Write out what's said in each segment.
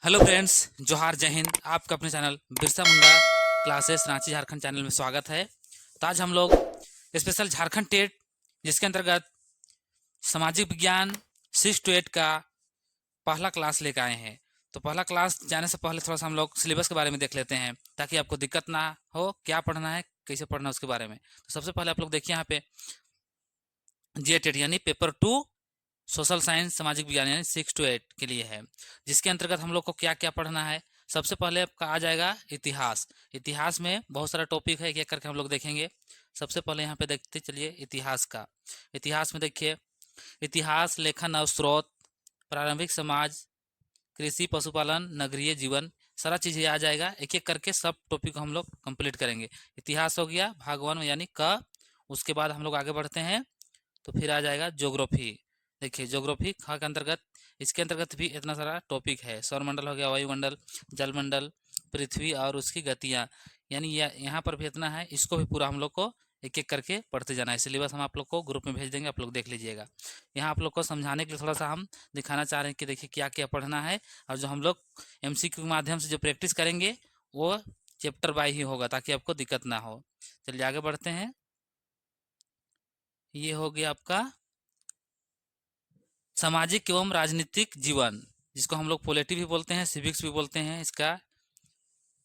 Hello friends, जोहार, जय हिंद। आपका अपने channel Birsa Munda classes Ranchi Jharkhand channel में स्वागत है। तो आज हम लोग स्पेशल झारखंड टेट जिसके अंतर्गत सामाजिक विज्ञान 6 to 8 का पहला क्लास लेकर आए हैं। तो पहला क्लास जाने से पहले थोड़ा सा हम लोग सिलेबस के बारे में देख लेते हैं ताकि आपको दिक्कत ना हो, क्या पढ़ना है, कैसे पढ़ना है उसके बारे में। तो सबसे पहले आप लोग देखिए यहाँ पे JTET यानी पेपर 2 सोशल साइंस सामाजिक विज्ञान यानी 6 to 8 के लिए है, जिसके अंतर्गत हम लोग को क्या क्या पढ़ना है। सबसे पहले आपका आ जाएगा इतिहास। इतिहास में बहुत सारा टॉपिक है, एक एक करके हम लोग देखेंगे। सबसे पहले यहाँ पे देखते चलिए इतिहास का। इतिहास में देखिए इतिहास, लेखन और स्रोत, प्रारंभिक समाज, कृषि, पशुपालन, नगरीय जीवन, सारा चीज़ ये आ जाएगा। एक एक करके सब टॉपिक को हम लोग कंप्लीट करेंगे। इतिहास हो गया भाग 1 यानी क। उसके बाद हम लोग आगे बढ़ते हैं तो फिर आ जाएगा ज्योग्राफी। देखिए ज्योग्राफी ख के अंतर्गत, इसके अंतर्गत भी इतना सारा टॉपिक है। सौरमंडल हो गया, वायुमंडल, जलमंडल, पृथ्वी और उसकी गतियाँ, यानी यहाँ पर भी इतना है। इसको भी पूरा हम लोग को एक एक करके पढ़ते जाना है। सिलेबस हम आप लोग को ग्रुप में भेज देंगे, आप लोग देख लीजिएगा। यहाँ आप लोग को समझाने के लिए थोड़ा सा हम दिखाना चाह रहे हैं कि देखिए क्या क्या पढ़ना है। और जो हम लोग MCQ के माध्यम से जो प्रैक्टिस करेंगे वो चैप्टर बाय ही होगा ताकि आपको दिक्कत ना हो। चलिए आगे बढ़ते हैं। ये हो गया आपका सामाजिक एवं राजनीतिक जीवन, जिसको हम लोग पॉलिटी भी बोलते हैं, सिविक्स भी बोलते हैं। इसका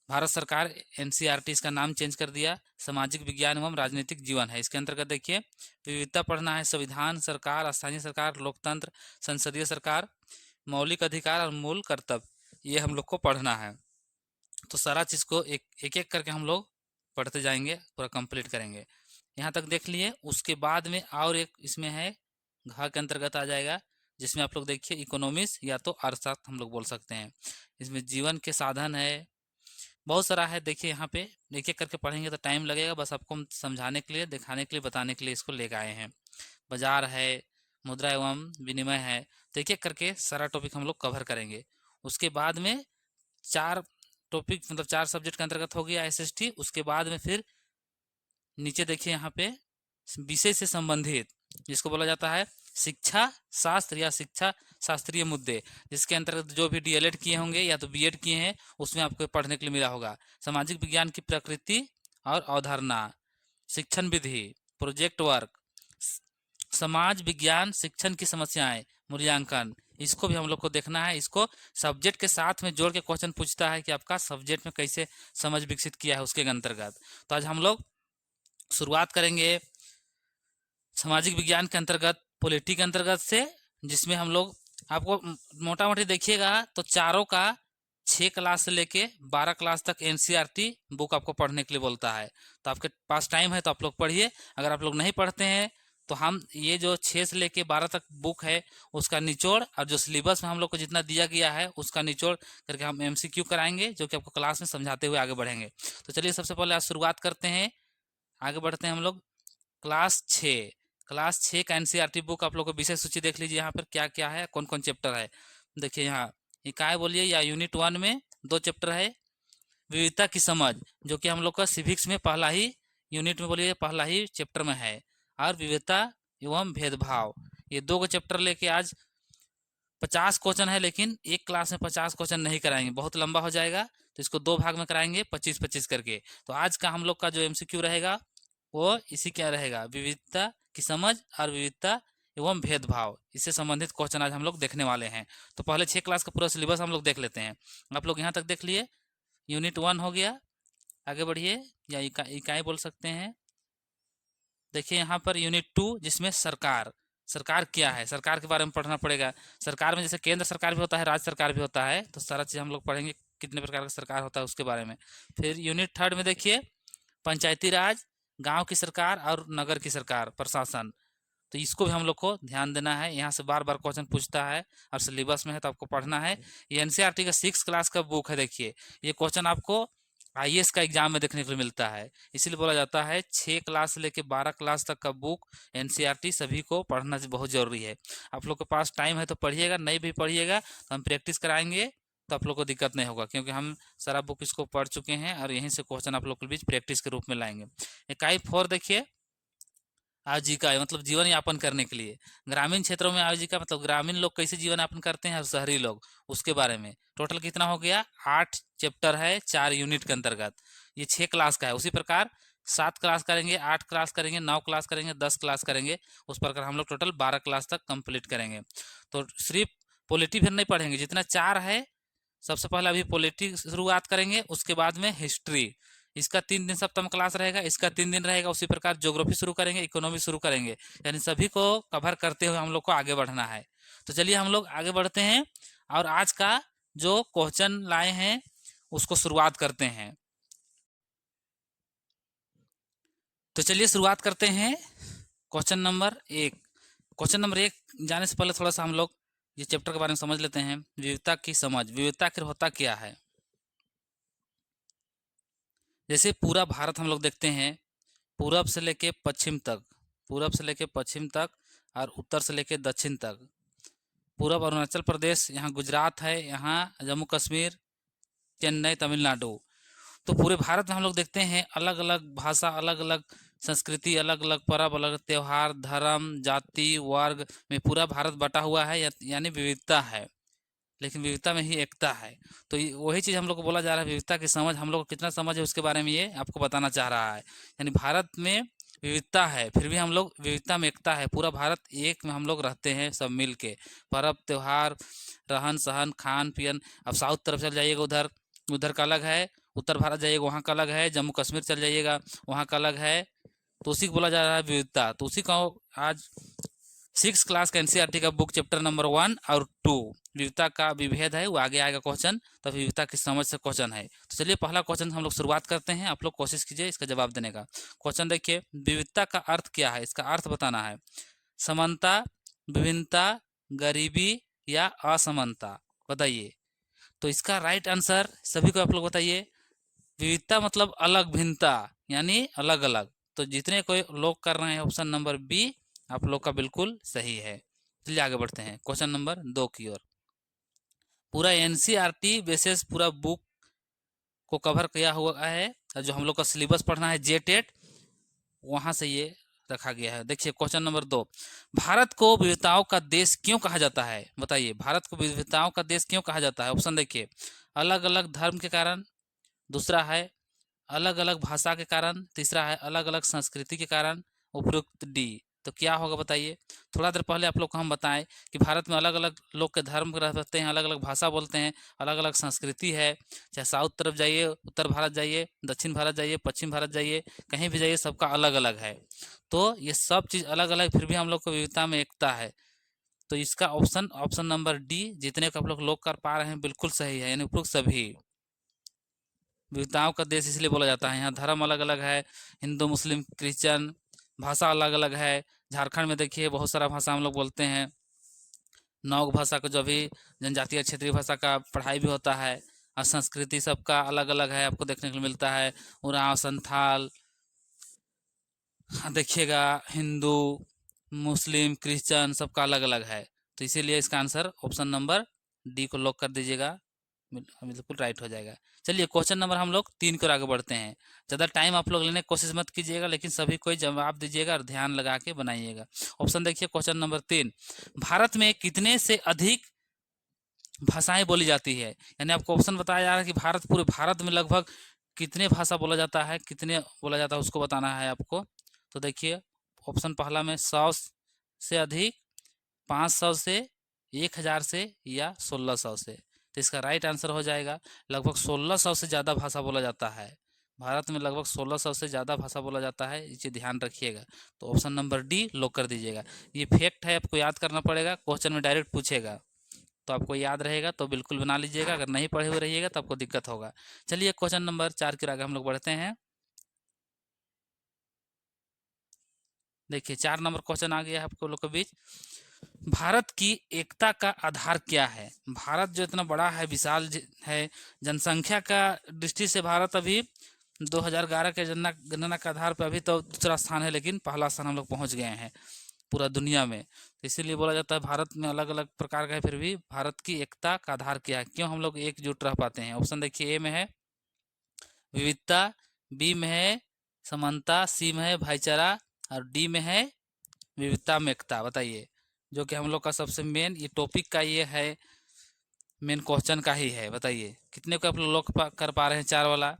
भारत सरकार NCERT इसका नाम चेंज कर दिया, सामाजिक विज्ञान एवं राजनीतिक जीवन है। इसके अंतर्गत देखिए विविधता पढ़ना है, संविधान, सरकार, स्थानीय सरकार, लोकतंत्र, संसदीय सरकार, मौलिक अधिकार और मूल कर्तव्य, ये हम लोग को पढ़ना है। तो सारा चीज़ को एक एक करके हम लोग पढ़ते जाएंगे, पूरा कंप्लीट करेंगे। यहाँ तक देख लिए। उसके बाद में और एक इसमें है, घ के अंतर्गत आ जाएगा, जिसमें आप लोग देखिए इकोनॉमिक्स या तो अर्थशास्त्र हम लोग बोल सकते हैं। इसमें जीवन के साधन है, बहुत सारा है। देखिए यहाँ पे एक एक करके पढ़ेंगे तो टाइम लगेगा, बस आपको हम समझाने के लिए, दिखाने के लिए, बताने के लिए इसको लेकर आए हैं। बाजार है, मुद्रा एवं विनिमय है। तो एक एक करके सारा टॉपिक हम लोग कवर करेंगे। उसके बाद में 4 टॉपिक मतलब 4 सब्जेक्ट के अंतर्गत हो गया SST। उसके बाद में फिर नीचे देखिए यहाँ पे विषय से संबंधित, जिसको बोला जाता है शिक्षा शास्त्र या शिक्षा शास्त्रीय मुद्दे, जिसके अंतर्गत जो भी DLED किए होंगे या तो BEd किए हैं उसमें आपको पढ़ने के लिए मिला होगा। सामाजिक विज्ञान की प्रकृति और अवधारणा, शिक्षण विधि, प्रोजेक्ट वर्क, समाज विज्ञान शिक्षण की समस्याएं, मूल्यांकन, इसको भी हम लोग को देखना है। इसको सब्जेक्ट के साथ में जोड़ के क्वेश्चन पूछता है कि आपका सब्जेक्ट में कैसे समझ विकसित किया है उसके अंतर्गत। तो आज हम लोग शुरुआत करेंगे सामाजिक विज्ञान के अंतर्गत, पॉलिटी के अंतर्गत से, जिसमें हम लोग आपको मोटा मोटी देखिएगा तो चारों का 6 क्लास से लेके 12 क्लास तक NCERT बुक आपको पढ़ने के लिए बोलता है। तो आपके पास टाइम है तो आप लोग पढ़िए। अगर आप लोग नहीं पढ़ते हैं तो हम ये जो 6 से लेके 12 तक बुक है उसका निचोड़ और जो सिलेबस में हम लोग को जितना दिया गया है उसका निचोड़ करके हम MCQ कराएंगे, जो कि आपको क्लास में समझाते हुए आगे बढ़ेंगे। तो चलिए सबसे पहले आज शुरुआत करते हैं, आगे बढ़ते हैं हम लोग। क्लास 6 का NCERT बुक आप लोग को विषय सूची देख लीजिए, यहाँ पर क्या क्या है, कौन कौन चैप्टर है। देखिए यहाँ इकाई बोलिए या यूनिट 1 में 2 चैप्टर है। विविधता की समझ, जो कि हम लोग का सिविक्स में पहला ही यूनिट में बोलिए पहला ही चैप्टर में है। और विविधता एवं भेदभाव, ये 2 चैप्टर लेके आज 50 क्वेश्चन है, लेकिन एक क्लास में 50 क्वेश्चन नहीं कराएंगे, बहुत लंबा हो जाएगा। तो इसको 2 भाग में कराएंगे 25-25 करके। तो आज का हम लोग का जो MCQ रहेगा वो इसी क्या रहेगा, विविधता की समझ और विविधता एवं भेदभाव, इससे संबंधित क्वेश्चन आज हम लोग देखने वाले हैं। तो पहले 6 क्लास का पूरा सिलेबस हम लोग देख लेते हैं। आप लोग यहाँ तक देख लिए, यूनिट 1 हो गया। आगे बढ़िए, या इकाई बोल सकते हैं। देखिए यहाँ पर यूनिट 2, जिसमें सरकार, सरकार क्या है, सरकार के बारे में पढ़ना पड़ेगा। सरकार में जैसे केंद्र सरकार भी होता है, राज्य सरकार भी होता है, तो सारा चीज़ हम लोग पढ़ेंगे, कितने प्रकार का सरकार होता है उसके बारे में। फिर यूनिट 3 में देखिए पंचायती राज, गांव की सरकार और नगर की सरकार, प्रशासन। तो इसको भी हम लोग को ध्यान देना है, यहाँ से बार बार क्वेश्चन पूछता है और सिलेबस में है तो आपको पढ़ना है। ये NCERT का 6 क्लास का बुक है। देखिए ये क्वेश्चन आपको IAS का एग्जाम में देखने को मिलता है, इसीलिए बोला जाता है 6 क्लास से लेकर 12 क्लास तक का बुक NCERT सभी को पढ़ना बहुत जरूरी है। आप लोग के पास टाइम है तो पढ़िएगा, नहीं भी पढ़िएगा तो हम प्रैक्टिस कराएंगे, तो आप लोग को दिक्कत नहीं होगा, क्योंकि हम सारा बुक इसको पढ़ चुके हैं और यहीं से क्वेश्चन आप लोग के बीच प्रैक्टिस के रूप में लाएंगे। इकाई 4 देखिए आजीविका मतलब जीवन यापन करने के लिए। ग्रामीण क्षेत्रों में आजीविका मतलब ग्रामीण लोग कैसे जीवन यापन करते हैं और शहरी लोग, उसके बारे में। टोटल कितना हो गया? 8 चैप्टर है 4 यूनिट के अंतर्गत। ये 6 क्लास का है। उसी प्रकार 7 क्लास करेंगे, 8 क्लास करेंगे, 9 क्लास करेंगे, 10 क्लास करेंगे। उस प्रकार हम लोग टोटल 12 क्लास तक कंप्लीट करेंगे। तो सिर्फ पॉलिटी फिर नहीं पढ़ेंगे, जितना 4 है सबसे पहले अभी पॉलिटी शुरुआत करेंगे, उसके बाद में हिस्ट्री। इसका 3 दिन सप्तम क्लास रहेगा, इसका 3 दिन रहेगा। उसी प्रकार ज्योग्राफी शुरू करेंगे, इकोनॉमी शुरू करेंगे। यानी सभी को कवर करते हुए हम लोग को आगे बढ़ना है। तो चलिए हम लोग आगे बढ़ते हैं और आज का जो क्वेश्चन लाए हैं उसको शुरुआत करते हैं। तो चलिए शुरुआत करते हैं क्वेश्चन नंबर 1। क्वेश्चन नंबर 1 जाने से पहले थोड़ा सा हम लोग ये चैप्टर के बारे में समझ लेते हैं। विविधता की समझ। विविधता आखिर होता क्या है? जैसे पूरा भारत हम लोग देखते हैं, पूरब से लेके पश्चिम तक, पूरब से लेके पश्चिम तक और उत्तर से लेके दक्षिण तक। पूरब अरुणाचल प्रदेश, यहाँ गुजरात है, यहाँ जम्मू कश्मीर, चेन्नई, तमिलनाडु। तो पूरे भारत में हम लोग देखते हैं अलग अलग भाषा, अलग अलग संस्कृति, अलग अलग पर्व, अलग त्योहार, धर्म, जाति, वर्ग में पूरा भारत बटा हुआ है। यानी विविधता है, लेकिन विविधता में ही एकता है। तो वही चीज़ हम लोग को बोला जा रहा है, विविधता की समझ। हम लोग को कितना समझ है उसके बारे में ये आपको बताना चाह रहा है। यानी भारत में विविधता है, फिर भी हम लोग विविधता में एकता है। पूरा भारत एक में हम लोग रहते हैं सब मिल के। पर्व त्योहार, रहन सहन, खान पियन। अब साउथ तरफ चल जाइएगा, उधर उधर का अलग है। उत्तर भारत जाइएगा वहाँ का अलग है। जम्मू कश्मीर चल जाइएगा वहाँ का अलग है। तो उसी को बोला जा रहा है विविधता। तो उसी का आज 6 क्लास का एनसीईआरटी का बुक चैप्टर नंबर 1 और 2 विविधता का विभेद है, वो आगे आएगा क्वेश्चन। तो विविधता की समझ से क्वेश्चन है। तो चलिए पहला क्वेश्चन हम लोग शुरुआत करते हैं। आप लोग कोशिश कीजिए इसका जवाब देने का। क्वेश्चन देखिए, विविधता का अर्थ क्या है? इसका अर्थ बताना है। समानता, विभिन्नता, गरीबी या असमानता, बताइए। तो इसका राइट आंसर सभी को आप लोग बताइए। विविधता मतलब अलग, भिन्नता यानी अलग अलग। तो जितने कोई लोग कर रहे हैं ऑप्शन नंबर बी आप लोग का बिल्कुल सही है। चलिए आगे बढ़ते हैं क्वेश्चन नंबर 2 की ओर। पूरा एनसीईआरटी बेसिस पूरा बुक को कवर किया हुआ है। जो हम लोग का सिलेबस पढ़ना है जेटेट, वहाँ से ये रखा गया है। देखिए क्वेश्चन नंबर 2, भारत को विविधताओं का देश क्यों कहा जाता है? बताइए, भारत को विविधताओं का देश क्यों कहा जाता है? ऑप्शन देखिए, अलग अलग धर्म के कारण, दूसरा है अलग अलग भाषा के कारण, तीसरा है अलग अलग संस्कृति के कारण, उपयुक्त डी। तो क्या होगा बताइए। थोड़ा देर पहले आप लोग को हम बताएं कि भारत में अलग अलग लोग के धर्म रहते हैं, अलग अलग भाषा बोलते हैं, अलग अलग संस्कृति है। चाहे साउथ तरफ जाइए, उत्तर भारत जाइए, दक्षिण भारत जाइए, पश्चिम भारत जाइए, कहीं भी जाइए सबका अलग अलग है। तो ये सब चीज़ अलग अलग, फिर भी हम लोग को विविधता में एकता है। तो इसका ऑप्शन नंबर डी जितने को आप लोग कर पा रहे हैं बिल्कुल सही है। यानी उपयुक्त सभी। विविधताओं का देश इसलिए बोला जाता है, यहाँ धर्म अलग अलग है, हिंदू मुस्लिम क्रिश्चियन, भाषा अलग अलग है। झारखंड में देखिए बहुत सारा भाषा हम लोग बोलते हैं। 9 भाषा का जो भी जनजातीय क्षेत्रीय भाषा का पढ़ाई भी होता है। और संस्कृति सबका अलग अलग है, आपको देखने को मिलता है। उरांव, संथाल, देखिएगा हिंदू मुस्लिम क्रिश्चियन सबका अलग अलग है। तो इसीलिए इसका आंसर ऑप्शन नंबर डी को लॉक कर दीजिएगा, बिल्कुल राइट हो जाएगा। चलिए क्वेश्चन नंबर हम लोग 3 की ओर आगे बढ़ते हैं। ज़्यादा टाइम आप लोग लेने की कोशिश मत कीजिएगा, लेकिन सभी कोई जवाब दीजिएगा और ध्यान लगा के बनाइएगा। ऑप्शन देखिए क्वेश्चन नंबर 3, भारत में कितने से अधिक भाषाएं बोली जाती है? यानी आपको ऑप्शन बताया जा रहा है कि भारत, पूरे भारत में लगभग कितने भाषा बोला जाता है, कितने बोला जाता है उसको बताना है आपको। तो देखिए ऑप्शन पहला में 100 से अधिक, 500 से, 1000 से या 1600 से। तो इसका राइट आंसर हो जाएगा लगभग 1600 से ज़्यादा भाषा बोला जाता है। भारत में लगभग 1600 से ज़्यादा भाषा बोला जाता है, इसे ध्यान रखिएगा। तो ऑप्शन नंबर डी लॉक कर दीजिएगा। ये फैक्ट है, आपको याद करना पड़ेगा, क्वेश्चन में डायरेक्ट पूछेगा तो आपको याद रहेगा तो बिल्कुल बना लीजिएगा। अगर नहीं पढ़े हुए रहिएगा तो आपको दिक्कत होगा। चलिए क्वेश्चन नंबर 4 के आगे हम लोग बढ़ते हैं। देखिए 4 नंबर क्वेश्चन आ गया है आपको लोग के बीच। भारत की एकता का आधार क्या है? भारत जो इतना बड़ा है, विशाल है, जनसंख्या का दृष्टि से भारत अभी 2011 के जनगणना के आधार पर अभी तो दूसरा स्थान है, लेकिन पहला स्थान हम लोग पहुंच गए हैं पूरा दुनिया में। तो इसीलिए बोला जाता है भारत में अलग अलग प्रकार का है, फिर भी भारत की एकता का आधार क्या है, क्यों हम लोग एकजुट रह पाते हैं? ऑप्शन देखिए, ए में है विविधता, बी में है समानता, सी में है भाईचारा और डी में है विविधता में एकता। बताइए, जो कि हम लोग का सबसे मेन ये टॉपिक का ये है, मेन क्वेश्चन का ही है। बताइए कितने को आप लोग कर पा रहे हैं चार वाला?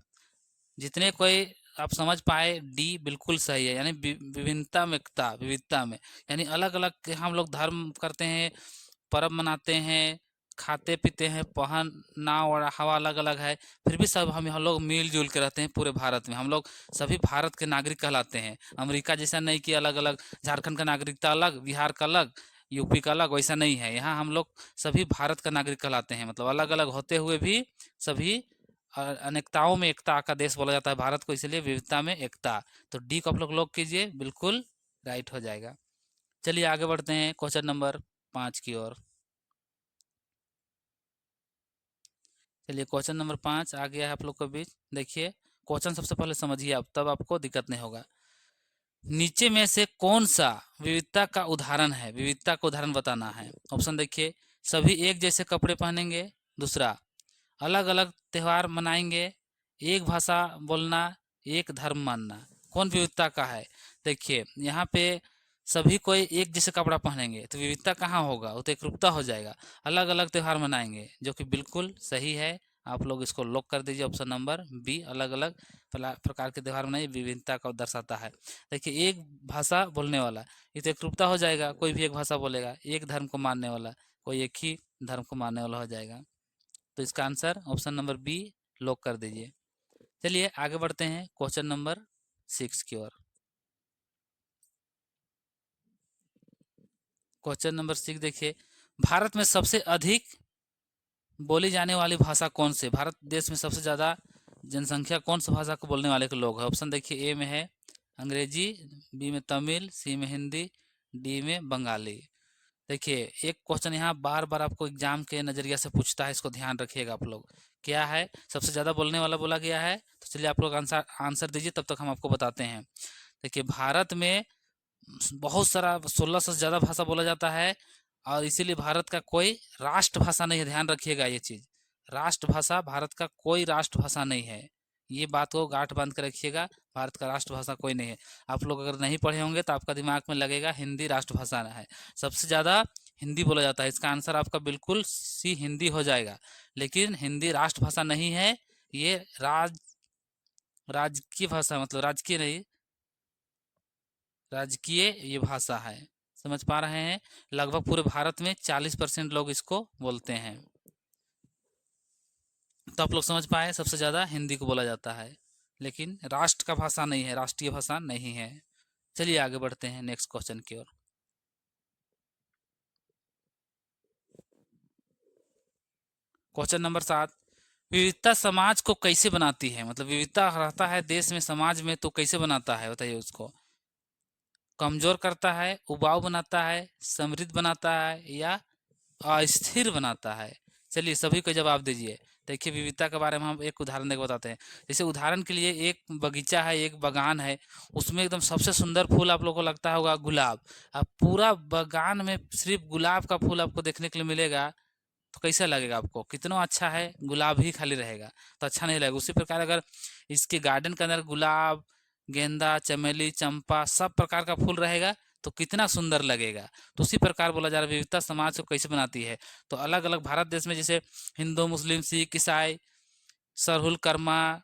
जितने कोई आप समझ पाए डी बिल्कुल सही है, यानी विभिन्नता में एकता, विविधता में, यानी अलग अलग हम लोग धर्म करते हैं, पर्व मनाते हैं, खाते पीते हैं, पहनना और हवा अलग अलग है, फिर भी सब हम लोग मिलजुल के रहते हैं पूरे भारत में। हम लोग सभी भारत के नागरिक कहलाते हैं। अमेरिका जैसा नहीं कि अलग अलग, झारखंड का नागरिकता अलग, बिहार का अलग, यूपी का अलग, वैसा नहीं है। यहाँ हम लोग सभी भारत का नागरिक कहलाते हैं, मतलब अलग अलग होते हुए भी सभी अनेकताओं में एकता का देश बोला जाता है भारत को, इसलिए विविधता में एकता। तो डी को आप लोग लॉक कीजिए, बिल्कुल राइट हो जाएगा। चलिए आगे बढ़ते हैं क्वेश्चन नंबर 5 की ओर। चलिए क्वेश्चन नंबर 5 आ गया है आप लोग के बीच। देखिए क्वेश्चन सबसे पहले समझिए आप, तब आपको दिक्कत नहीं होगा। नीचे में से कौन सा विविधता का उदाहरण है? विविधता का उदाहरण बताना है। ऑप्शन देखिए, सभी एक जैसे कपड़े पहनेंगे। दूसरा, अलग अलग त्यौहार मनाएंगे। एक भाषा बोलना, एक धर्म मानना। कौन विविधता का है? देखिए यहाँ पे सभी कोई एक जैसे कपड़ा पहनेंगे तो विविधता कहाँ होगा, वो तो एकरूपता हो जाएगा। अलग अलग त्यौहार मनाएंगे, जो कि बिल्कुल सही है। आप लोग इसको लॉक कर दीजिए, ऑप्शन नंबर बी, अलग अलग प्रकार के त्यौहार मनाइए, विभिन्नता को दर्शाता है। देखिए एक भाषा बोलने वाला, ये तो एकरूपता हो जाएगा, कोई भी एक भाषा बोलेगा। एक धर्म को मानने वाला, कोई एक ही धर्म को मानने वाला हो जाएगा। तो इसका answer option number B lock कर दीजिए। चलिए आगे बढ़ते हैं क्वेश्चन नंबर 6 की ओर। क्वेश्चन नंबर 6 देखिए, भारत में सबसे अधिक बोली जाने वाली भाषा कौन से? भारत देश में सबसे ज़्यादा जनसंख्या कौन सी भाषा को बोलने वाले के लोग हैं? ऑप्शन देखिए, ए में है अंग्रेजी, बी में तमिल, सी में हिंदी, डी में बंगाली। देखिए एक क्वेश्चन यहाँ बार बार आपको एग्जाम के नज़रिया से पूछता है, इसको ध्यान रखिएगा आप लोग। क्या है सबसे ज़्यादा बोलने वाला बोला गया है? तो चलिए आप लोग आंसर आंसर दीजिए, तब तक हम आपको बताते हैं। देखिए भारत में बहुत सारा 16 से ज़्यादा भाषा बोला जाता है, और इसीलिए भारत का कोई राष्ट्रभाषा नहीं है। ध्यान रखिएगा ये चीज़, राष्ट्रभाषा भारत का कोई राष्ट्रभाषा नहीं है। ये बात को गांठ बांध कर रखिएगा, भारत का राष्ट्रभाषा कोई नहीं है। आप लोग अगर नहीं पढ़े होंगे तो आपका दिमाग में लगेगा हिंदी राष्ट्रभाषा है, सबसे ज़्यादा हिंदी बोला जाता है। इसका आंसर आपका बिल्कुल सी हिंदी हो जाएगा, लेकिन हिंदी राष्ट्रभाषा नहीं है। ये राजकीय भाषा, मतलब राजकीय नहीं, राजकीय ये भाषा है। समझ पा रहे हैं? लगभग पूरे भारत में 40% लोग इसको बोलते हैं। तो आप लोग समझ पाए, सबसे ज़्यादा हिंदी को बोला जाता है, लेकिन राष्ट्र का भाषा नहीं है, राष्ट्रीय भाषा नहीं है। चलिए आगे बढ़ते हैं नेक्स्ट क्वेश्चन की ओर। क्वेश्चन नंबर 7, विविधता समाज को कैसे बनाती है? मतलब विविधता रहता है देश में, समाज में, तो कैसे बनाता है बताइए उसको? कमजोर करता है, उबाऊ बनाता है, समृद्ध बनाता है, या अस्थिर बनाता है? चलिए सभी को जवाब दीजिए। देखिए विविधता के बारे में हम एक उदाहरण देकर बताते हैं। जैसे उदाहरण के लिए एक बगीचा है, एक बागान है, उसमें एकदम सबसे सुंदर फूल आप लोगों को लगता होगा गुलाब। अब पूरा बागान में सिर्फ गुलाब का फूल आपको देखने के लिए मिलेगा, तो कैसा लगेगा आपको? कितना अच्छा है, गुलाब ही खाली रहेगा तो अच्छा नहीं लगेगा। उसी प्रकार अगर इसके गार्डन के अंदर गुलाब, गेंदा, चमेली, चंपा सब प्रकार का फूल रहेगा तो कितना सुंदर लगेगा। तो उसी प्रकार बोला जा रहा है विविधता समाज को कैसे बनाती है। तो अलग अलग भारत देश में जैसे हिंदू, मुस्लिम, सिख, ईसाई, सरहुल, कर्मा,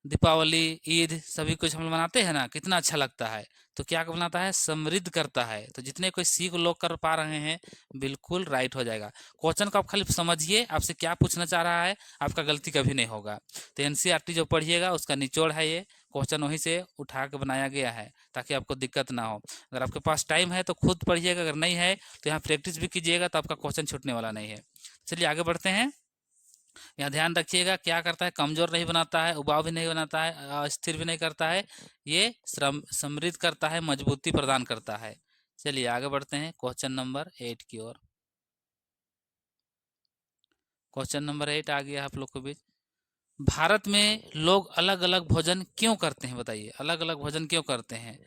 दीपावली, ईद, सभी कुछ हम लोग मनाते हैं ना, कितना अच्छा लगता है। तो क्या बनाता है? समृद्ध करता है। तो जितने कोई सी को लोग कर पा रहे हैं, बिल्कुल राइट हो जाएगा। क्वेश्चन को आप खाली समझिए, आपसे क्या पूछना चाह रहा है, आपका गलती कभी नहीं होगा। तो एनसीईआरटी जो पढ़िएगा उसका निचोड़ है ये क्वेश्चन, वहीं से उठा के बनाया गया है ताकि आपको दिक्कत ना हो। अगर आपके पास टाइम है तो खुद पढ़िएगा, अगर नहीं है तो यहाँ प्रैक्टिस भी कीजिएगा, तो आपका क्वेश्चन छूटने वाला नहीं है। चलिए आगे बढ़ते हैं। यहाँ ध्यान रखिएगा, क्या करता है? कमजोर नहीं बनाता है, उबाऊ भी नहीं बनाता है, अस्थिर भी नहीं करता है, ये समृद्ध करता है, मजबूती प्रदान करता है। चलिए आगे बढ़ते हैं क्वेश्चन नंबर 8 की ओर। क्वेश्चन नंबर 8 आ गया आप लोग के बीच। भारत में लोग अलग अलग भोजन क्यों करते हैं? बताइए अलग अलग भोजन क्यों करते हैं?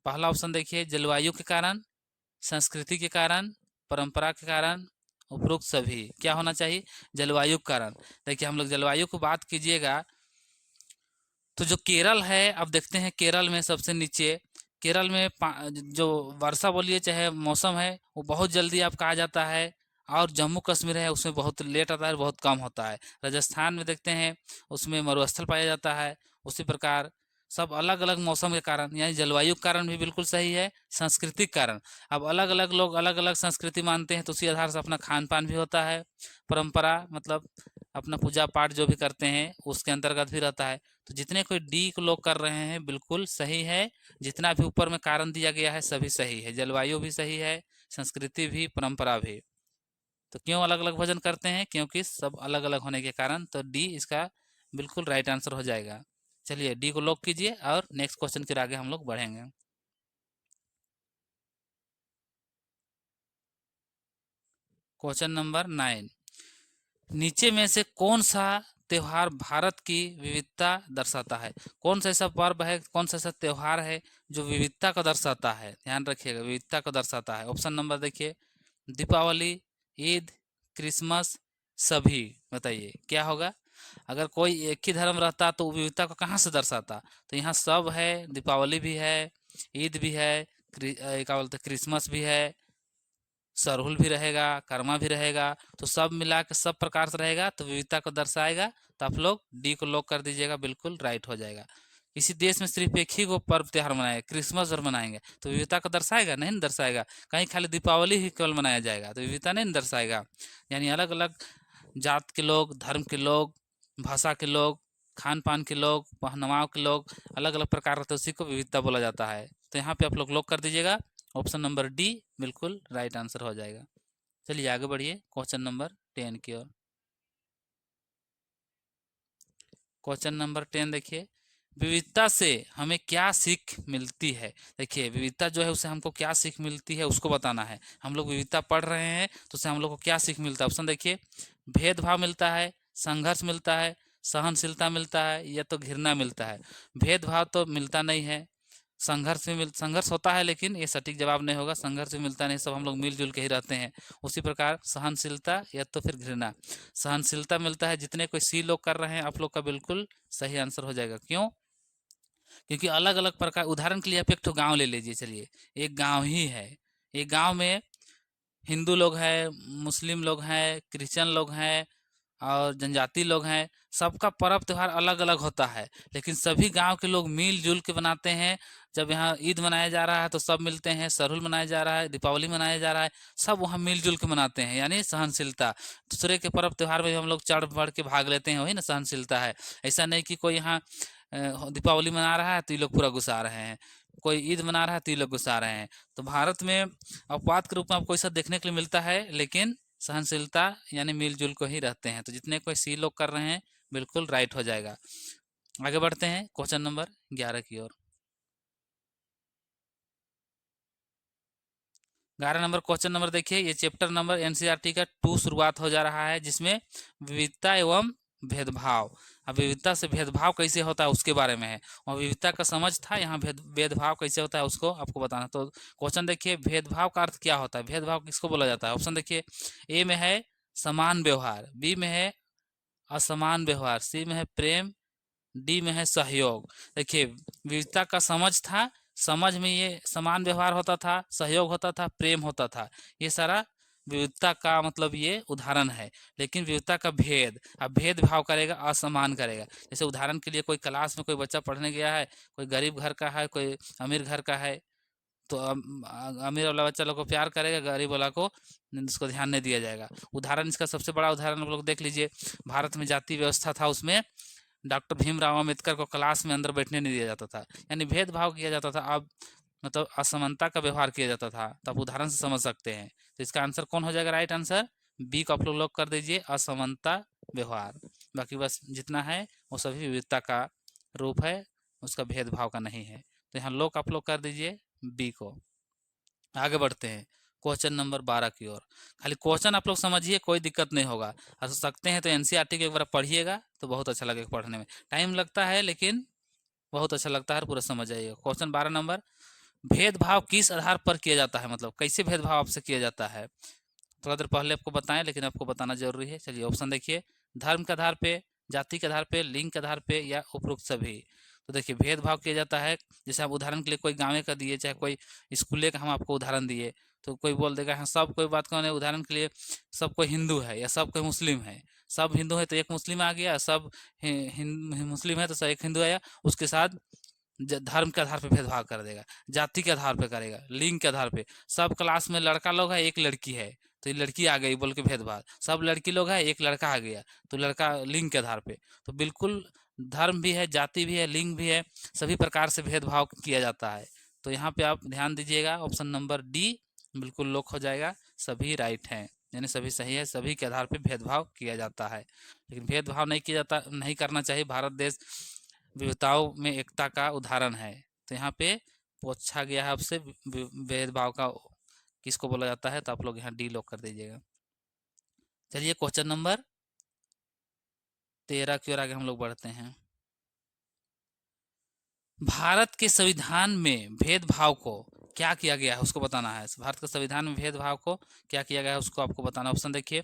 पहला ऑप्शन देखिए, जलवायु के कारण, संस्कृति के कारण, परंपरा के कारण, उपरोक्त सभी। क्या होना चाहिए? जलवायु के कारण। देखिए हम लोग जलवायु को बात कीजिएगा तो जो केरल है, अब देखते हैं केरल में सबसे नीचे केरल में जो वर्षा बोलिए चाहे मौसम है वो बहुत जल्दी आपका आ जाता है, और जम्मू कश्मीर है उसमें बहुत लेट आता है, बहुत कम होता है। राजस्थान में देखते हैं उसमें मरुस्थल पाया जाता है। उसी प्रकार सब अलग अलग मौसम के कारण, यानी जलवायु के कारण भी बिल्कुल सही है, सांस्कृतिक कारण। अब अलग अलग लोग अलग अलग संस्कृति मानते हैं, तो उसी आधार से अपना खान पान भी होता है, परंपरा मतलब अपना पूजा पाठ जो भी करते हैं उसके अंतर्गत भी रहता है। तो जितने कोई डी को लोग कर रहे हैं बिल्कुल सही है। जितना भी ऊपर में कारण दिया गया है सभी सही है, जलवायु भी सही है, संस्कृति भी, परंपरा भी। तो क्यों अलग अलग भोजन करते हैं? क्योंकि सब अलग अलग होने के कारण। तो डी इसका बिल्कुल राइट आंसर हो जाएगा। चलिए डी को लॉक कीजिए और नेक्स्ट क्वेश्चन के आगे हम लोग बढ़ेंगे। क्वेश्चन नंबर 9, नीचे में से कौन सा त्योहार भारत की विविधता दर्शाता है? कौन सा ऐसा पर्व है, कौन सा ऐसा त्योहार है जो विविधता को दर्शाता है? ध्यान रखिएगा, विविधता को दर्शाता है। ऑप्शन नंबर देखिए, दीपावली, ईद, क्रिसमस, सभी। बताइए क्या होगा? अगर कोई एक ही धर्म रहता तो विविधता को कहाँ से दर्शाता? तो यहाँ सब है, दीपावली भी है, ईद भी है, क्या बोलते क्रिसमस भी है, सरहुल भी रहेगा, कर्मा भी रहेगा। तो सब मिला के सब प्रकार से रहेगा तो विविधता को दर्शाएगा। तो आप लोग डी को लॉक कर दीजिएगा, बिल्कुल राइट हो जाएगा। किसी देश में सिर्फ एक ही को पर्व त्योहार मनाएगा, क्रिसमस और मनाएंगे, तो विविधता को दर्शाएगा? नहीं दर्शाएगा। कहीं खाली दीपावली ही केवल मनाया जाएगा तो विविधता नहीं दर्शाएगा। यानी अलग अलग जात के लोग, धर्म के लोग, भाषा के लोग, खान पान के लोग, पहनावा के लोग अलग अलग प्रकार रहते हैं, उसी को विविधता बोला जाता है। तो यहाँ पे आप लोग लॉक कर दीजिएगा, ऑप्शन नंबर डी बिल्कुल राइट आंसर हो जाएगा। चलिए आगे बढ़िए क्वेश्चन नंबर 10 की ओर। क्वेश्चन नंबर 10 देखिए, विविधता से हमें क्या सीख मिलती है? देखिए विविधता जो है उससे हमको क्या सीख मिलती है उसको बताना है। हम लोग विविधता पढ़ रहे हैं तो उससे हम लोग को क्या सीख मिलता है? ऑप्शन देखिए, भेदभाव मिलता है, संघर्ष मिलता है, सहनशीलता मिलता है, या तो घृणा मिलता है। भेदभाव तो मिलता नहीं है, संघर्ष होता है लेकिन ये सटीक जवाब नहीं होगा, संघर्ष भी मिलता नहीं, सब हम लोग मिलजुल के ही रहते हैं। उसी प्रकार सहनशीलता या तो फिर घृणा। सहनशीलता मिलता है, जितने कोई सी लोग कर रहे हैं आप लोग का बिल्कुल सही आंसर हो जाएगा। क्यों? क्योंकि अलग अलग प्रकार, उदाहरण के लिए आप एक तो गाँव ले लीजिए। चलिए एक गाँव ही है, एक गाँव में हिंदू लोग हैं, मुस्लिम लोग हैं, क्रिश्चियन लोग हैं और जनजाति लोग हैं। सबका पर्व त्योहार अलग अलग होता है, लेकिन सभी गांव के लोग मिलजुल के बनाते हैं। जब यहाँ ईद मनाया जा रहा है तो सब मिलते हैं, सरहुल मनाया जा रहा है, दीपावली मनाया जा रहा है, सब वहाँ मिलजुल के मनाते हैं, यानी सहनशीलता। दूसरे के पर्व त्योहार में भी हम लोग चढ़ बढ़ के भाग लेते हैं, वही ना सहनशीलता है। ऐसा नहीं कि कोई यहाँ दीपावली मना रहा है तो ये लोग पूरा गुस्सा रहे हैं, कोई ईद मना रहा है तो ये लोग गुस्सा रहे हैं। तो भारत में अपवाद के रूप में आपको ऐसा देखने के लिए मिलता है, लेकिन सहनशीलता यानी मिलजुल को ही रहते हैं। तो जितने कोई सी लोग कर रहे हैं बिल्कुल राइट हो जाएगा। आगे बढ़ते हैं क्वेश्चन नंबर 11 की ओर। 11 नंबर क्वेश्चन नंबर देखिए, ये चैप्टर नंबर एनसीईआरटी का 2 शुरुआत हो जा रहा है, जिसमें विविधता एवं भेदभाव। अब विविधता से भेदभाव कैसे होता है उसके बारे में है, और विविधता का समझ था, यहाँ भेदभाव कैसे होता है उसको आपको बताना। तो क्वेश्चन देखिए, भेदभाव का अर्थ क्या होता है, भेदभाव किसको बोला जाता है? ऑप्शन देखिए, ए में है समान व्यवहार, बी में है असमान व्यवहार, सी में है प्रेम, डी में है सहयोग। देखिए विविधता का समझ था, समझ में ये समान व्यवहार होता था, सहयोग होता था, प्रेम होता था, ये सारा विविधता का मतलब ये उदाहरण है। लेकिन विविधता का भेद, अब भेदभाव करेगा, असमान करेगा। जैसे उदाहरण के लिए कोई क्लास में कोई बच्चा पढ़ने गया है, कोई गरीब घर का है, कोई अमीर घर का है, तो अमीर वाला बच्चा लोग को प्यार करेगा, गरीब वाला को इसको ध्यान नहीं दिया जाएगा। उदाहरण, इसका सबसे बड़ा उदाहरण आप लोग देख लीजिए, भारत में जाति व्यवस्था था, उसमें डॉक्टर भीमराव अम्बेडकर को क्लास में अंदर बैठने नहीं दिया जाता था, यानी भेदभाव किया जाता था। अब मतलब असमानता का व्यवहार किया जाता था, तो आप उदाहरण से समझ सकते हैं। तो इसका आंसर कौन हो जाएगा? राइट आंसर बी को आप लोग लॉक कर दीजिए, असमानता व्यवहार। बाकी बस जितना है वो सभी विविधता का रूप है, उसका भेदभाव का नहीं है। तो यहाँ लॉक आप लोग कर दीजिए बी को। आगे बढ़ते हैं क्वेश्चन नंबर 12 की ओर। खाली क्वेश्चन आप लोग समझिए, कोई दिक्कत नहीं होगा। आ सकते हैं तो एनसीईआरटी को एक बार पढ़िएगा तो बहुत अच्छा लगेगा पढ़ने में। टाइम लगता है लेकिन बहुत अच्छा लगता है, पूरा समझ आइएगा। क्वेश्चन 12 नंबर, भेदभाव किस आधार पर किया जाता है, मतलब कैसे भेदभाव आपसे किया जाता है? थोड़ा देर पहले आपको बताएं, लेकिन आपको बताना जरूरी है। चलिए ऑप्शन देखिए, धर्म के आधार पे, जाति के आधार पे, लिंग के आधार पे, या उपरोक्त सभी। तो देखिए भेदभाव किया जाता है, जैसे आप उदाहरण के लिए कोई गाँव का दिए, चाहे कोई स्कूले का हम आपको उदाहरण दिए, तो कोई बोल देगा हाँ सब कोई बात कौन है, उदाहरण के लिए सब कोई हिंदू है या सब कोई मुस्लिम है, सब हिंदू है तो एक मुस्लिम आ गया, सब मुस्लिम है तो सब एक हिंदू आया, उसके साथ धर्म के आधार पे भेदभाव कर देगा, जाति के आधार पे करेगा, लिंग के आधार पे, सब क्लास में लड़का लोग है एक लड़की है तो ये लड़की आ गई बोल के भेदभाव, सब लड़की लोग है एक लड़का आ गया तो लड़का लिंग के आधार पे, तो बिल्कुल धर्म भी है, जाति भी है, लिंग भी है, सभी प्रकार से भेदभाव किया जाता है। तो यहाँ पे आप ध्यान दीजिएगा, ऑप्शन नंबर डी बिल्कुल लॉक हो जाएगा, सभी राइट हैं, यानी सभी सही है, सभी के आधार पे भेदभाव किया जाता है। लेकिन भेदभाव नहीं किया जाता, नहीं करना चाहिए, भारत देश विविधताओं में एकता का उदाहरण है। तो यहाँ पे पूछा गया है आपसे भेदभाव का किसको बोला जाता है, तो आप लोग यहाँ डी लॉक कर दीजिएगा। चलिए क्वेश्चन नंबर 13 की ओर आगे हम लोग बढ़ते हैं। भारत के संविधान में भेदभाव को क्या किया गया है उसको बताना है। भारत के संविधान में भेदभाव को क्या किया गया है उसको आपको बताना। ऑप्शन देखिए,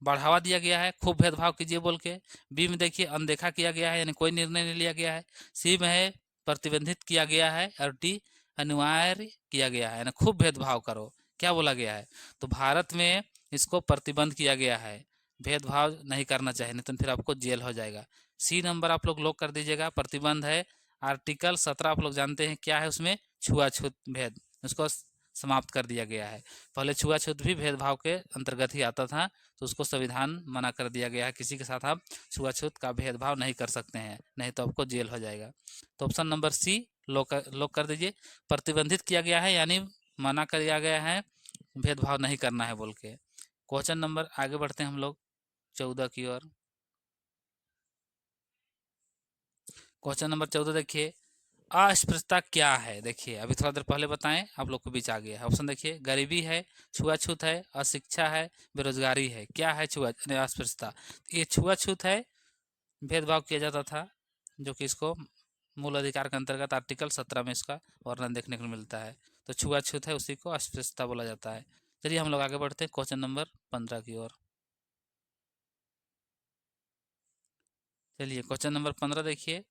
बढ़ावा दिया गया है, खूब भेदभाव कीजिए बोल के। बी में देखिए अनदेखा किया गया है, यानी कोई निर्णय नहीं लिया गया है। सी में है प्रतिबंधित किया गया है, और डी अनिवार्य किया गया है, यानी खूब भेदभाव करो, क्या बोला गया है। तो भारत में इसको प्रतिबंध किया गया है, भेदभाव नहीं करना चाहिए, नहीं तो फिर आपको जेल हो जाएगा। सी नंबर आप लोग लॉक कर दीजिएगा, प्रतिबंध है। आर्टिकल 17 आप लोग जानते हैं क्या है, उसमें छुआछूत भेद, उसको समाप्त कर दिया गया है। पहले छुआछूत भी भेदभाव के अंतर्गत ही आता था, तो उसको संविधान मना कर दिया गया है, किसी के साथ आप छुआछूत का भेदभाव नहीं कर सकते हैं, नहीं तो आपको जेल हो जाएगा। तो ऑप्शन नंबर सी लॉक कर दीजिए, प्रतिबंधित किया गया है यानी मना कर दिया गया है, भेदभाव नहीं करना है बोल के। क्वेश्चन नंबर आगे बढ़ते हैं हम लोग 14 की ओर। क्वेश्चन नंबर 14 देखिए, अस्पृश्यता क्या है। देखिए अभी थोड़ा देर पहले बताएं, आप लोग को बीच आ गया है। ऑप्शन देखिए, गरीबी है, छुआछूत है, अशिक्षा है, बेरोजगारी है। क्या है अस्पृश्यता? ये छुआछूत है, भेदभाव किया जाता था, जो कि इसको मूल अधिकार के अंतर्गत आर्टिकल 17 में इसका वर्णन देखने को मिलता है। तो छुआछूत है, उसी को अस्पृश्यता बोला जाता है। चलिए हम लोग आगे बढ़ते हैं क्वेश्चन नंबर 15 की ओर। चलिए क्वेश्चन नंबर 15 देखिए,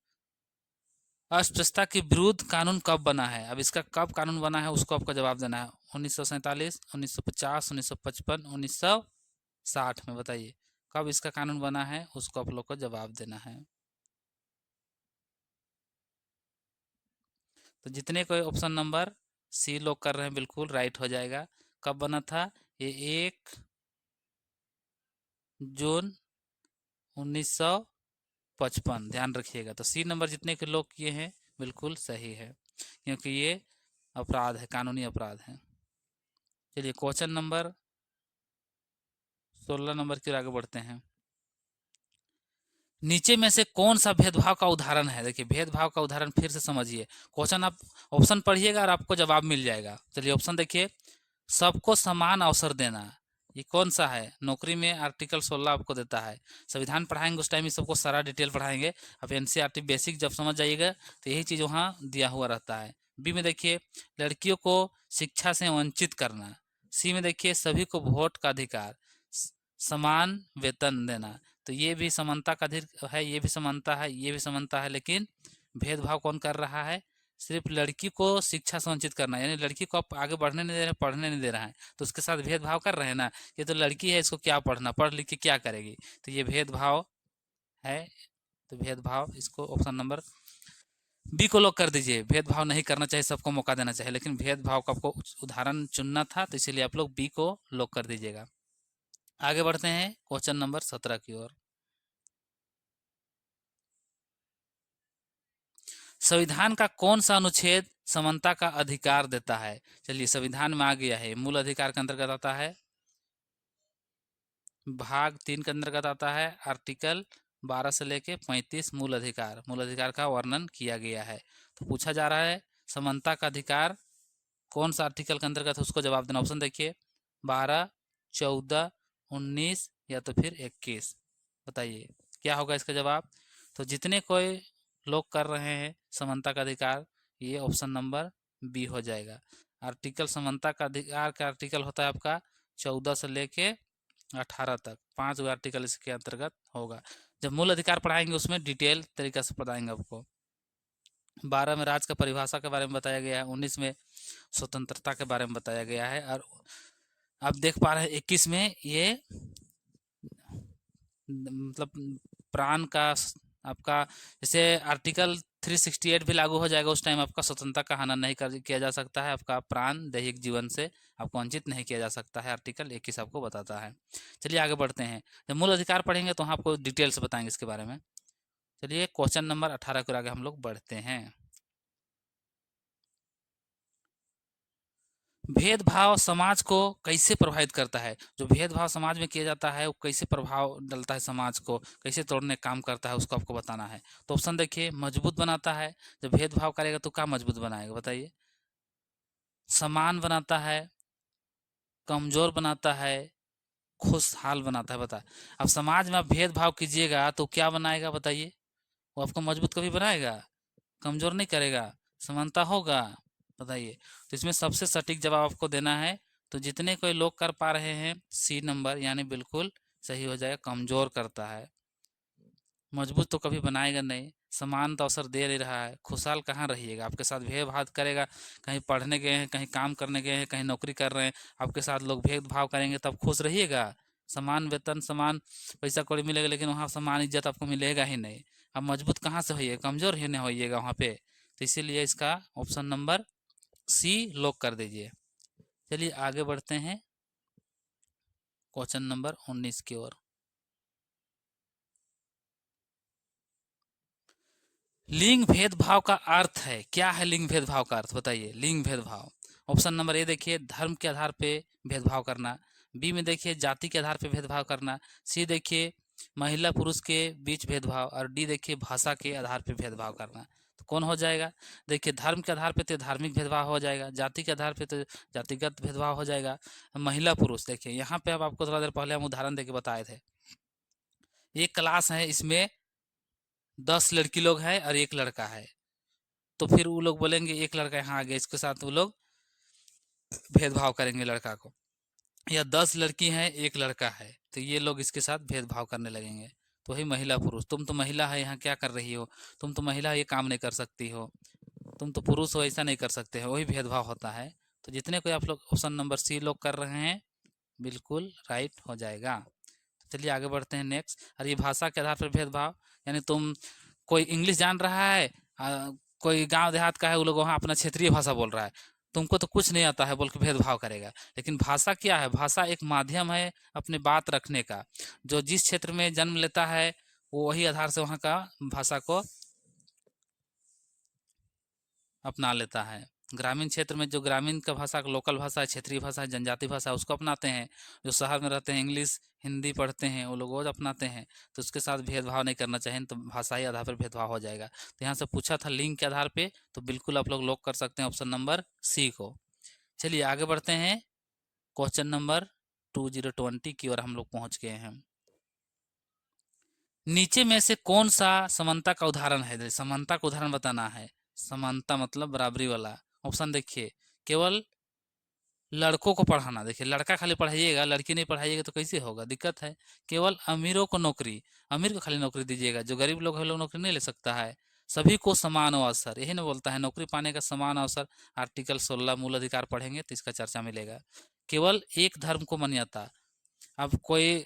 अस्पृश्यता के विरुद्ध कानून कब बना है। अब इसका कब कानून बना है उसको आपको जवाब देना है। 1947, 1950, 1955, 1960 में बताइए कब इसका कानून बना है, उसको आप लोग को जवाब देना है। तो जितने कोई ऑप्शन नंबर सी लोग कर रहे हैं बिल्कुल राइट हो जाएगा। कब बना था ये? 1 जून 1955, ध्यान रखिएगा। तो सी नंबर जितने के लोग किए हैं बिल्कुल सही है, क्योंकि ये अपराध है, कानूनी अपराध है। चलिए क्वेश्चन नंबर 16 नंबर की ओर आगे बढ़ते हैं। नीचे में से कौन सा भेदभाव का उदाहरण है? देखिए भेदभाव का उदाहरण फिर से समझिए, क्वेश्चन आप ऑप्शन पढ़िएगा और आपको जवाब मिल जाएगा। चलिए ऑप्शन देखिए, सबको समान अवसर देना, ये कौन सा है? नौकरी में आर्टिकल 16 आपको देता है। संविधान पढ़ाएंगे उस टाइम ही सबको सारा डिटेल पढ़ाएंगे। अब एनसीईआरटी बेसिक जब समझ जाइएगा तो यही चीज़ वहाँ दिया हुआ रहता है। बी में देखिए, लड़कियों को शिक्षा से वंचित करना। सी में देखिए, सभी को वोट का अधिकार, समान वेतन देना। तो ये भी समानता का अधिकार है, ये भी समानता है, ये भी समानता है, लेकिन भेदभाव कौन कर रहा है? सिर्फ लड़की को शिक्षा से वंचित करना, यानी लड़की को आप आगे बढ़ने नहीं दे रहे, पढ़ने नहीं दे रहा है, तो उसके साथ भेदभाव कर रहे हैं ना। ये तो लड़की है, इसको क्या पढ़ना, पढ़ लिख के क्या करेगी? तो ये भेदभाव है। तो भेदभाव, इसको ऑप्शन नंबर बी को लॉक कर दीजिए। भेदभाव नहीं करना चाहिए, सबको मौका देना चाहिए, लेकिन भेदभाव का आपको उदाहरण चुनना था, तो इसीलिए आप लोग बी को लॉक कर दीजिएगा। आगे बढ़ते हैं क्वेश्चन नंबर 17 की ओर। संविधान का कौन सा अनुच्छेद समानता का अधिकार देता है? चलिए संविधान में आ गया है, मूल अधिकार के अंतर्गत आता है, भाग 3 के अंतर्गत आता है, आर्टिकल 12 से लेके 35 मूल अधिकार का वर्णन किया गया है। तो पूछा जा रहा है समानता का अधिकार कौन सा आर्टिकल के अंतर्गत, उसको जवाब देना। ऑप्शन देखिए, 12, 14, 19 या तो फिर 21, बताइए क्या होगा इसका जवाब। तो जितने कोई लोग कर रहे हैं समानता का अधिकार, ये ऑप्शन नंबर बी हो जाएगा। आर्टिकल समानता का अधिकार का आर्टिकल होता है आपका 14 से लेके 18 तक, 5 आर्टिकल इसके अंतर्गत होगा। जब मूल अधिकार पढ़ाएंगे उसमें डिटेल तरीका से पढ़ाएंगे आपको। 12 में राज का परिभाषा के बारे में बताया गया है, 19 में स्वतंत्रता के बारे में बताया गया है, और आप देख पा रहे हैं 21 में ये मतलब प्राण का आपका जैसे आर्टिकल 368 भी लागू हो जाएगा, उस टाइम आपका स्वतंत्रता का हनन नहीं किया जा सकता है, आपका प्राण दैहिक जीवन से आपको वंचित नहीं किया जा सकता है, आर्टिकल 21 आपको बताता है। चलिए आगे बढ़ते हैं, जब मूल अधिकार पढ़ेंगे तो हम आपको डिटेल से बताएंगे इसके बारे में। चलिए क्वेश्चन नंबर 18 के आगे हम लोग बढ़ते हैं। भेदभाव समाज को कैसे प्रभावित करता है? जो भेदभाव समाज में किया जाता है वो कैसे प्रभाव डालता है, समाज को कैसे तोड़ने का काम करता है, उसको आपको बताना है। तो ऑप्शन देखिए, मजबूत बनाता है। जब भेदभाव करेगा तो क्या मजबूत बनाएगा बताइए? समान बनाता है, कमजोर बनाता है, खुशहाल बनाता है। बता, अब समाज में आप भेदभाव कीजिएगा तो क्या बनाएगा बताइए? वो आपको मजबूत कभी बनाएगा? कमजोर नहीं करेगा, समानता होगा। बताइए, तो इसमें सबसे सटीक जवाब आपको देना है। तो जितने कोई लोग कर पा रहे हैं सी नंबर, यानी बिल्कुल सही हो जाएगा, कमजोर करता है। मजबूत तो कभी बनाएगा नहीं, समान तो अवसर दे नहीं रहा है, खुशहाल कहाँ रहिएगा? आपके साथ भेदभाव करेगा, कहीं पढ़ने गए हैं, कहीं काम करने गए हैं, कहीं नौकरी कर रहे हैं, आपके साथ लोग भेदभाव करेंगे तब खुश रहिएगा? समान वेतन, समान पैसा कौड़ी मिलेगा, लेकिन वहाँ समान इज्जत आपको मिलेगा ही नहीं। अब मजबूत कहाँ से होइएगा? कमजोर ही नहीं होइएगा वहाँ पे। तो इसीलिए इसका ऑप्शन नंबर सी लॉक कर दीजिए। चलिए आगे बढ़ते हैं क्वेश्चन नंबर 19 की ओर। लिंग भेदभाव का अर्थ है क्या? है लिंग भेदभाव का अर्थ बताइए? लिंग भेदभाव, ऑप्शन नंबर ए देखिए, धर्म के आधार पे भेदभाव करना। बी में देखिए, जाति के आधार पे भेदभाव करना। सी देखिए, महिला पुरुष के बीच भेदभाव। और डी देखिए, भाषा के आधार पे भेदभाव करना। तो कौन हो जाएगा? देखिए, धर्म के आधार पे तो धार्मिक भेदभाव हो जाएगा, जाति के आधार पे तो जातिगत भेदभाव हो जाएगा। महिला पुरुष देखिए, यहाँ पे अब आपको थोड़ा देर पहले हम उदाहरण देके बताए थे। एक क्लास है, इसमें 10 लड़की लोग हैं और एक लड़का है, तो फिर वो लोग बोलेंगे एक लड़का यहाँ आ गया, इसके साथ वो लोग भेदभाव करेंगे लड़का को। या 10 लड़की हैं, एक लड़का है, तो ये लोग इसके साथ भेदभाव करने लगेंगे। तो वही महिला पुरुष, तुम तो महिला है, यहाँ क्या कर रही हो? तुम तो महिला, ये काम नहीं कर सकती हो। तुम तो पुरुष हो, ऐसा नहीं कर सकते हो। वही भेदभाव होता है। तो जितने कोई आप लोग ऑप्शन नंबर सी लोग कर रहे हैं, बिल्कुल राइट हो जाएगा। तो चलिए आगे बढ़ते हैं नेक्स्ट। और ये भाषा के आधार पर भेदभाव, यानी तुम कोई इंग्लिश जान रहा है, कोई गांव देहात का है, वो लोग वहाँ अपना क्षेत्रीय भाषा बोल रहा है, तुमको तो कुछ नहीं आता है बोल के भेदभाव करेगा। लेकिन भाषा क्या है? भाषा एक माध्यम है अपने बात रखने का। जो जिस क्षेत्र में जन्म लेता है वो वही आधार से वहाँ का भाषा को अपना लेता है। ग्रामीण क्षेत्र में जो ग्रामीण का भाषा, लोकल भाषा है, क्षेत्रीय भाषा है, जनजाति भाषा है, उसको अपनाते हैं। जो शहर में रहते हैं, इंग्लिश हिंदी पढ़ते हैं, वो लोग वो अपनाते हैं। तो उसके साथ भेदभाव नहीं करना चाहिए, तो भाषाई आधार पर भेदभाव हो जाएगा। तो यहाँ से पूछा था लिंग के आधार पे, तो बिल्कुल आप लोग लॉक कर सकते हैं ऑप्शन नंबर सी को। चलिए आगे बढ़ते हैं, क्वेश्चन नंबर 2020 की ओर हम लोग पहुंच गए हैं। नीचे में से कौन सा समानता का उदाहरण है? समानता का उदाहरण बताना है। समानता मतलब बराबरी वाला। ऑप्शन देखिए, केवल लड़कों को पढ़ाना। देखिए, लड़का खाली पढ़ाइएगा, लड़की नहीं पढ़ाइएगा तो कैसे होगा? दिक्कत है। केवल अमीरों को नौकरी, अमीर को खाली नौकरी दीजिएगा, जो गरीब लोग है लोग नौकरी नहीं ले सकता है। सभी को समान अवसर, यही ना बोलता है, नौकरी पाने का समान अवसर। आर्टिकल 16 मूल अधिकार पढ़ेंगे तो इसका चर्चा मिलेगा। केवल एक धर्म को मान्यता। अब कोई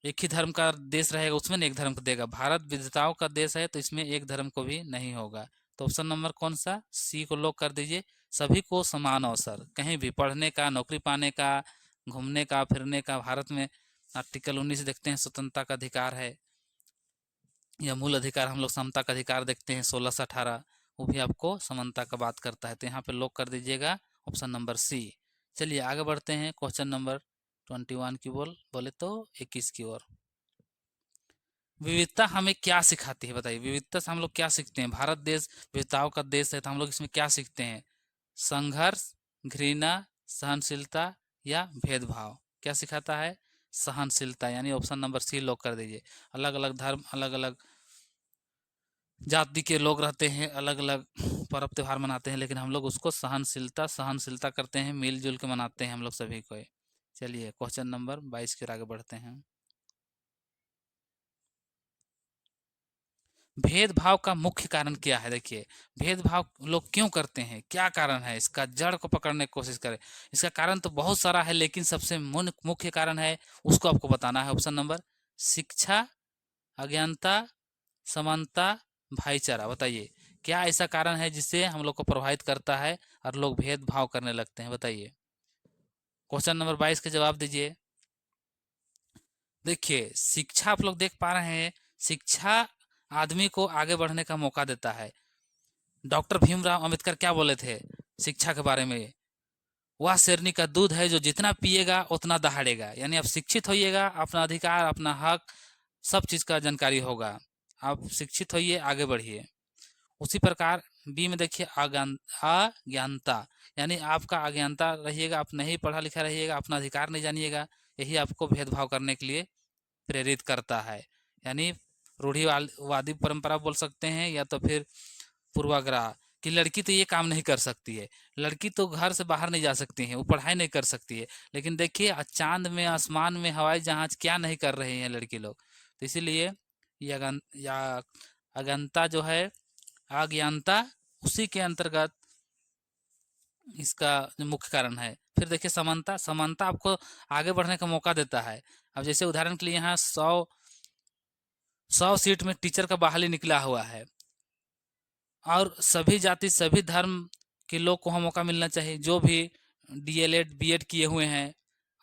एक ही धर्म का देश रहेगा, उसमें एक धर्म को देगा। भारत विविधताओं का देश है, तो इसमें एक धर्म को भी नहीं होगा। तो ऑप्शन नंबर कौन सा? सी को लॉक कर दीजिए। सभी को समान अवसर, कहीं भी पढ़ने का, नौकरी पाने का, घूमने का, फिरने का। भारत में आर्टिकल 19 देखते हैं, स्वतंत्रता का अधिकार है, या मूल अधिकार हम लोग समता का अधिकार देखते हैं 16 से 18, वो भी आपको समानता का बात करता है। तो यहाँ पे लॉक कर दीजिएगा ऑप्शन नंबर सी। चलिए आगे बढ़ते हैं क्वेश्चन नंबर 21 की बोले तो 21 की ओर। विविधता हमें क्या सिखाती है बताइए? विविधता से हम लोग क्या सीखते हैं? भारत देश विविधताओं का देश है, तो हम लोग इसमें क्या सीखते हैं? संघर्ष, घृणा, सहनशीलता या भेदभाव? क्या सिखाता है? सहनशीलता, यानी ऑप्शन नंबर सी लॉक कर दीजिए। अलग अलग धर्म, अलग अलग जाति के लोग रहते हैं, अलग अलग पर्व त्योहार मनाते हैं, लेकिन हम लोग उसको सहनशीलता सहनशीलता करते हैं, मिलजुल के मनाते हैं हम लोग सभी को। चलिए क्वेश्चन नंबर 22 की ओर आगे बढ़ते हैं। भेदभाव का मुख्य कारण क्या है? देखिए, भेदभाव लोग क्यों करते हैं, क्या कारण है इसका, जड़ को पकड़ने की कोशिश करें। इसका कारण तो बहुत सारा है, लेकिन सबसे मुख्य कारण है, उसको आपको बताना है। ऑप्शन नंबर, शिक्षा, अज्ञानता, समानता, भाईचारा। बताइए, क्या ऐसा कारण है जिससे हम लोग को प्रभावित करता है और लोग भेदभाव करने लगते हैं? बताइए। क्वेश्चन नंबर 22 के जवाब दीजिए। देखिए, शिक्षा आप लोग देख पा रहे हैं, शिक्षा आदमी को आगे बढ़ने का मौका देता है। डॉक्टर भीमराव अंबेडकर क्या बोले थे शिक्षा के बारे में? वह शेरनी का दूध है जो जितना पिएगा उतना दहाड़ेगा। यानी आप शिक्षित होइएगा, अपना अधिकार, अपना हक, सब चीज का जानकारी होगा। आप शिक्षित होइए, आगे बढ़िए। उसी प्रकार बी में देखिए, अज्ञानता, यानी आपका अज्ञानता रहिएगा, आप नहीं पढ़ा लिखा रहिएगा, अपना अधिकार नहीं जानिएगा, यही आपको भेदभाव करने के लिए प्रेरित करता है। यानी रूढ़िवादी परंपरा बोल सकते हैं, या तो फिर पूर्वाग्रह कि लड़की तो ये काम नहीं कर सकती है, लड़की तो घर से बाहर नहीं जा सकती है, वो पढ़ाई नहीं कर सकती है। लेकिन देखिए, चांद में, आसमान में, हवाई जहाज क्या नहीं कर रहे हैं लड़की लोग। तो इसीलिए ये अज्ञानता जो है, अज्ञानता, उसी के अंतर्गत इसका जो मुख्य कारण है। फिर देखिए समानता, समानता आपको आगे बढ़ने का मौका देता है। अब जैसे उदाहरण के लिए यहाँ 100 सीट में टीचर का बहाली निकला हुआ है, और सभी जाति, सभी धर्म के लोग को मौका मिलना चाहिए। जो भी डीएलएड, बीएड किए हुए हैं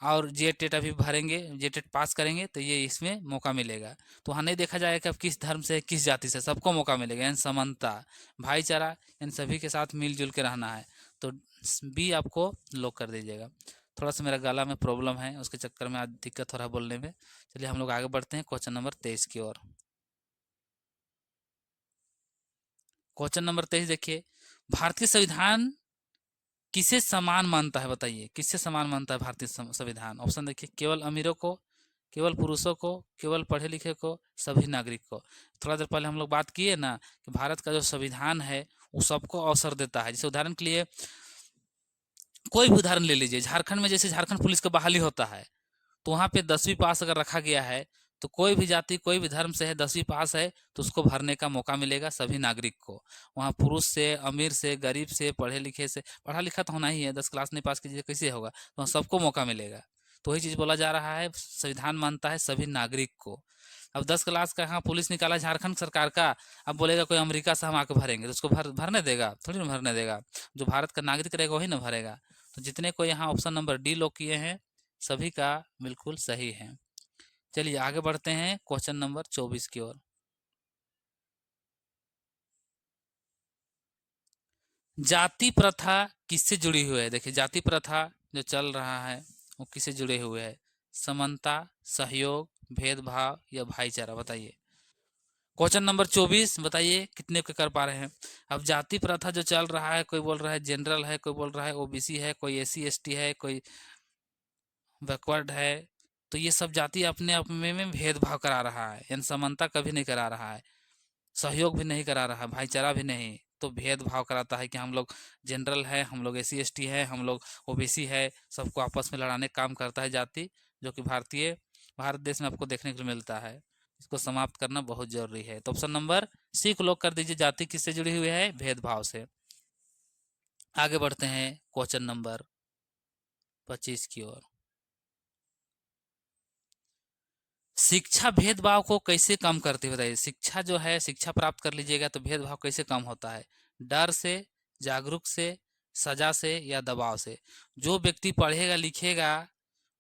और जेट टेट अभी भरेंगे, जेट टेट पास करेंगे, तो ये इसमें मौका मिलेगा। तो वहाँ नहीं देखा जाएगा कि अब किस धर्म से, किस जाति से, सबको मौका मिलेगा। यानी समानता, भाईचारा, यानी सभी के साथ मिलजुल के रहना है। तो बी आपको लॉक कर दीजिएगा। थोड़ा सा मेरा गला में प्रॉब्लम है, उसके चक्कर में आज दिक्कत हो रहा है बोलने में। चलिए हम लोग आगे बढ़ते हैं क्वेश्चन नंबर 23 की ओर। क्वेश्चन नंबर 23 देखिए, भारतीय संविधान किसे समान मानता है? बताइए, किससे समान मानता है भारतीय संविधान? ऑप्शन देखिए, केवल अमीरों को, केवल पुरुषों को, केवल पढ़े लिखे को, सभी नागरिक को। थोड़ा देर पहले हम लोग बात किए ना कि भारत का जो संविधान है वो सबको अवसर देता है। जैसे उदाहरण के लिए कोई भी उदाहरण ले लीजिए, झारखंड में जैसे झारखंड पुलिस का बहाली होता है, तो वहाँ पे 10वीं पास अगर रखा गया है, तो कोई भी जाति, कोई भी धर्म से है, 10वीं पास है तो उसको भरने का मौका मिलेगा, सभी नागरिक को। वहाँ पुरुष से, अमीर से, गरीब से, पढ़े लिखे से, पढ़ा लिखा तो होना ही है, 10 क्लास नहीं पास कीजिए कैसे होगा, तो वहाँ सबको मौका मिलेगा। तो वही चीज़ बोला जा रहा है, संविधान मानता है सभी नागरिक को। अब 10 क्लास का यहाँ पुलिस निकाला झारखंड सरकार का, अब बोलेगा कोई अमेरिका से हम आके भरेंगे, तो उसको भरने देगा? थोड़ी ना भरने देगा। जो भारत का नागरिक रहेगा वही ना भरेगा। तो जितने को यहाँ ऑप्शन नंबर डी लोग किए हैं, सभी का बिल्कुल सही है। चलिए आगे बढ़ते हैं क्वेश्चन नंबर 24 की ओर। जाति प्रथा किससे जुड़ी हुई है? देखिए, जाति प्रथा जो चल रहा है वो किससे जुड़े हुए है? समानता, सहयोग, भेदभाव या भाईचारा? बताइए। क्वेश्चन नंबर 24, बताइए कितने के कर पा रहे हैं। अब जाति प्रथा जो चल रहा है, कोई बोल रहा है जनरल है, कोई बोल रहा है ओबीसी है, कोई एससी एसटी है, कोई बैकवर्ड है। तो ये सब जाति अपने आप में भेदभाव करा रहा है, यानी समानता कभी नहीं करा रहा है, सहयोग भी नहीं करा रहा है, भाईचारा भी नहीं। तो भेदभाव कराता है कि हम लोग जनरल है, हम लोग एससी एसटी है, हम लोग ओबीसी है, सबको आपस में लड़ाने का काम करता है जाति, जो कि भारत देश में आपको देखने को मिलता है। इसको समाप्त करना बहुत जरूरी है। तो ऑप्शन नंबर सी को लॉक कर दीजिए, जाति किससे जुड़ी हुई है? भेदभाव से। आगे बढ़ते हैं क्वेश्चन नंबर 25 की ओर। शिक्षा भेदभाव को कैसे कम करती है? बताइए। शिक्षा जो है, शिक्षा प्राप्त कर लीजिएगा तो भेदभाव कैसे कम होता है? डर से, जागरूक से, सजा से या दबाव से? जो व्यक्ति पढ़ेगा लिखेगा,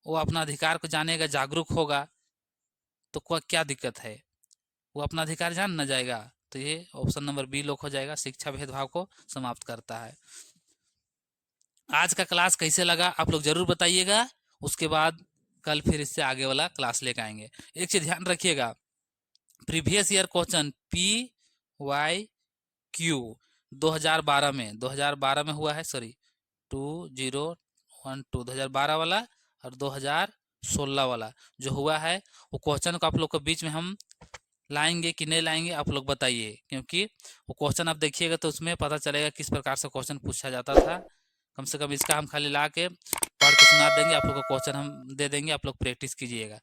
वो अपना अधिकार को जानेगा, जागरूक होगा, तो क्या दिक्कत है? वो अपना अधिकार जान न जाएगा। तो ये ऑप्शन नंबर बी लोक हो जाएगा, शिक्षा भेदभाव को समाप्त करता है। आज का क्लास कैसे लगा आप लोग जरूर बताइएगा। उसके बाद कल फिर इससे आगे वाला क्लास लेकर आएंगे। एक चीज ध्यान रखिएगा, प्रीवियस ईयर क्वेश्चन PYQ 2012 में हुआ है, सॉरी 2012 2012 वाला और 2016 वाला जो हुआ है, वो क्वेश्चन को आप लोग के बीच में हम लाएंगे कि नहीं लाएंगे, आप लोग बताइए। क्योंकि वो क्वेश्चन आप देखिएगा तो उसमें पता चलेगा किस प्रकार से क्वेश्चन पूछा जाता था। कम से कम इसका हम खाली ला के पढ़ के सुना देंगे, आप लोग को क्वेश्चन हम दे देंगे, आप लोग प्रैक्टिस कीजिएगा।